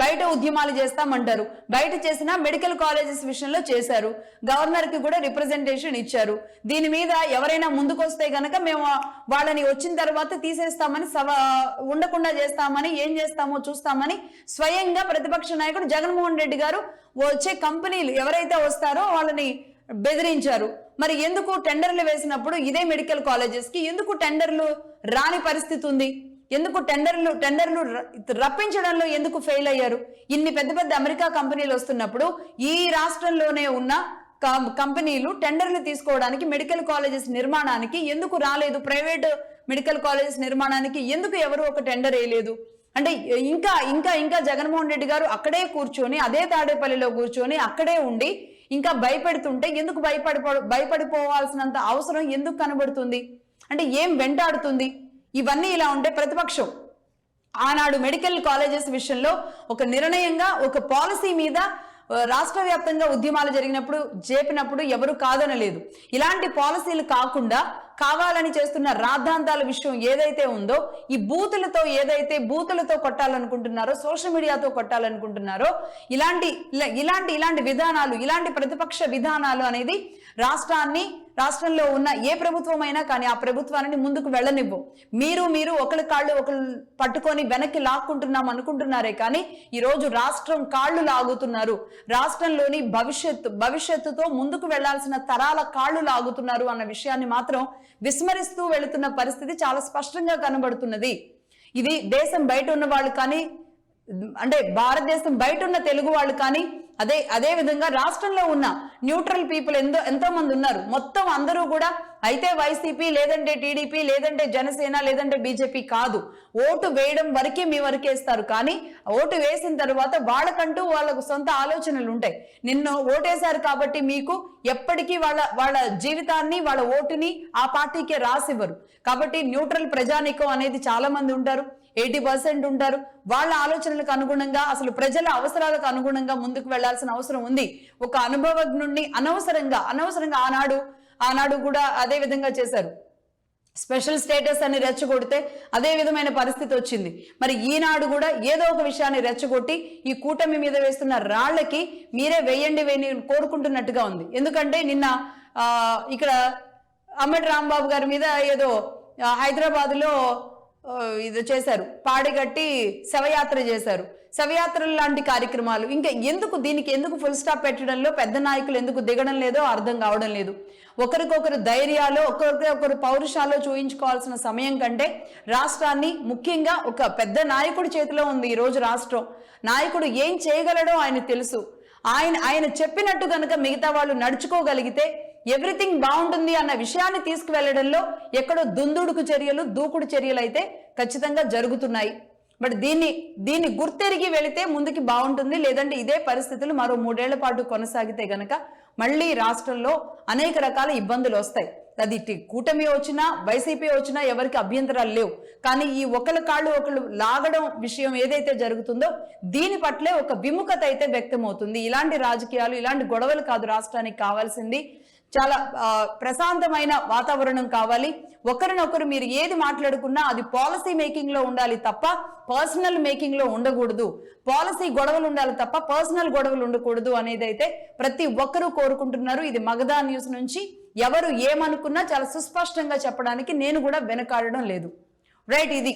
బయట ఉద్యమాలు చేస్తామంటారు. బయట చేసిన మెడికల్ కాలేజెస్ విషయంలో చేశారు. గవర్నర్ కి కూడా రిప్రజెంటేషన్ ఇచ్చారు. దీని మీద ఎవరైనా ముందుకొస్తే గనక మేము వాళ్ళని వచ్చిన తర్వాత తీసేస్తామని ఉండకుండా చేస్తామని ఏం చేస్తామో చూస్తామని స్వయంగా ప్రతిపక్ష నాయకుడు జగన్మోహన్ రెడ్డి గారు వచ్చే కంపెనీలు ఎవరైతే వస్తారో వాళ్ళని బెదిరించారు. మరి ఎందుకు టెండర్లు వేసినప్పుడు ఇదే మెడికల్ కాలేజెస్ కి ఎందుకు టెండర్లు రాని పరిస్థితి ఉంది? ఎందుకు టెండర్లు రప్పించడంలో ఎందుకు ఫెయిల్ అయ్యారు? ఇన్ని పెద్ద పెద్ద అమెరికా కంపెనీలు వస్తున్నప్పుడు ఈ రాష్ట్రంలోనే ఉన్న కంపెనీలు టెండర్లు తీసుకోవడానికి మెడికల్ కాలేజెస్ నిర్మాణానికి ఎందుకు రాలేదు? ప్రైవేట్ మెడికల్ కాలేజెస్ నిర్మాణానికి ఎందుకు ఎవరు ఒక టెండర్ వేయలేదు? అంటే ఇంకా ఇంకా ఇంకా జగన్మోహన్ రెడ్డి గారు అక్కడే కూర్చొని అదే తాడేపల్లిలో కూర్చొని అక్కడే ఉండి ఇంకా భయపెడుతుంటే ఎందుకు భయపడిపోవాల్సినంత అవసరం ఎందుకు కనబడుతుంది? అంటే ఏం వెంటాడుతుంది? ఇవన్నీ ఇలా ఉంటే ప్రతిపక్షం ఆనాడు మెడికల్ కాలేజెస్ విషయంలో ఒక నిర్ణయంగా ఒక పాలసీ మీద రాష్ట్ర వ్యాప్తంగా ఉద్యమాలు జరిగినప్పుడు చేపినప్పుడు ఎవరు కాదనలేదు. ఇలాంటి పాలసీలు కాకుండా కావాలని చేస్తున్న రాద్ధాంతాల విషయం ఏదైతే ఉందో, ఈ బూతులతో కొట్టాలనుకుంటున్నారో, సోషల్ మీడియాతో కొట్టాలనుకుంటున్నారో, ఇలాంటి విధానాలు, ఇలాంటి ప్రతిపక్ష విధానాలు అనేది రాష్ట్రంలో ఉన్న ఏ ప్రభుత్వమైనా కానీ ఆ ప్రభుత్వాన్ని ముందుకు వెళ్ళనివ్వు. మీరు ఒకరి కాళ్ళు ఒకరు పట్టుకొని వెనక్కి లాక్కుంటున్నాం అనుకుంటున్నారే కానీ ఈరోజు రాష్ట్రం కాళ్ళు లాగుతున్నారు. రాష్ట్రంలోని భవిష్యత్తుతో ముందుకు వెళ్లాల్సిన తరాల కాళ్ళు లాగుతున్నారు అన్న విషయాన్ని మాత్రం విస్మరిస్తూ వెళుతున్న పరిస్థితి చాలా స్పష్టంగా కనబడుతున్నది. ఇది దేశం బయట ఉన్న వాళ్ళు కానీ, అంటే భారతదేశం బయట ఉన్న తెలుగు వాళ్ళు కానీ, అదే విధంగా రాష్ట్రంలో ఉన్న న్యూట్రల్ పీపుల్ ఎంతో మంది ఉన్నారు. మొత్తం అందరూ కూడా అయితే వైసీపీ లేదంటే టీడీపీ లేదంటే జనసేన లేదంటే బీజేపీ కాదు, ఓటు వేయడం వరకే మీ వరకేస్తారు. కానీ ఓటు వేసిన తర్వాత వాళ్ళకంటూ వాళ్ళకు సొంత ఆలోచనలు ఉంటాయి. నిన్ను ఓటేశారు కాబట్టి మీకు ఎప్పటికీ వాళ్ళ జీవితాన్ని వాళ్ళ ఓటుని ఆ పార్టీకే రాసివ్వరు. కాబట్టి న్యూట్రల్ ప్రజానీకం అనేది చాలా మంది ఉంటారు, 80% ఉంటారు. వాళ్ళ ఆలోచనలకు అనుగుణంగా అసలు ప్రజల అవసరాలకు అనుగుణంగా ముందుకు వెళ్లాల్సిన అవసరం ఉంది. ఒక అనుభవజ్ఞుడిని అనవసరంగా ఆనాడు కూడా అదే విధంగా చేశారు. స్పెషల్ స్టేటస్ అని రెచ్చగొడితే అదే విధమైన పరిస్థితి వచ్చింది. మరి ఈనాడు కూడా ఏదో ఒక విషయాన్ని రెచ్చగొట్టి ఈ కూటమి మీద వేస్తున్న రాళ్లకి మీరే వేయండి కోరుకుంటున్నట్టుగా ఉంది. ఎందుకంటే నిన్న ఇక్కడ అమ్మటి రాంబాబు గారి మీద ఏదో హైదరాబాద్ లో ఇది చేశారు, పాడిగట్టి శవయాత్ర చేశారు. శవయాత్రలు లాంటి కార్యక్రమాలు ఇంకా దీనికి ఎందుకు ఫుల్ స్టాప్ పెట్టడంలో పెద్ద నాయకులు ఎందుకు దిగడం లేదో అర్థం కావడం లేదు. ఒకరికొకరు ధైర్యాలు, ఒకరికొకరు పౌరుషాలు చూయించుకోవాల్సిన సమయం కంటే రాష్ట్రాన్ని ముఖ్యంగా ఒక పెద్ద నాయకుడి చేతిలో ఉంది ఈరోజు రాష్ట్రం. నాయకుడు ఏం చేయగలడో ఆయన తెలుసు. ఆయన చెప్పినట్టు కనుక మిగతా వాళ్ళు నడుచుకోగలిగితే ఎవ్రీథింగ్ బాగుంటుంది అన్న విషయాన్ని తీసుకువెళ్లడంలో ఎక్కడో దూకుడు చర్యలు అయితే ఖచ్చితంగా జరుగుతున్నాయి. బట్ దీన్ని గుర్తెరిగి వెళితే ముందుకి బాగుంటుంది. లేదంటే ఇదే పరిస్థితులు మరో 3 ఏళ్ల పాటు కొనసాగితే గనక మళ్ళీ రాష్ట్రంలో అనేక రకాల ఇబ్బందులు వస్తాయి. అది కూటమి వచ్చినా వైసీపీ వచ్చినా ఎవరికి అభ్యంతరాలు లేవు. కానీ ఈ ఒకళ్ళ కాళ్ళు ఒకళ్ళు లాగడం విషయం ఏదైతే జరుగుతుందో దీని పట్లే ఒక విముఖత అయితే వ్యక్తమవుతుంది. ఇలాంటి రాజకీయాలు, ఇలాంటి గొడవలు కాదు రాష్ట్రానికి కావాల్సింది. చాలా ప్రశాంతమైన వాతావరణం కావాలి. ఒకరినొకరు మీరు ఏది మాట్లాడుకున్నా అది పాలసీ మేకింగ్ లో ఉండాలి తప్ప పర్సనల్ మేకింగ్ లో ఉండకూడదు. పాలసీ గొడవలు ఉండాలి తప్ప పర్సనల్ గొడవలు ఉండకూడదు అనేది అయితే ప్రతి ఒక్కరూ కోరుకుంటున్నారు. ఇది మగధా న్యూస్ నుంచి ఎవరు ఏమనుకున్నా చాలా సుస్పష్టంగా చెప్పడానికి నేను కూడా వెనకాడడం లేదు. రైట్, ఇది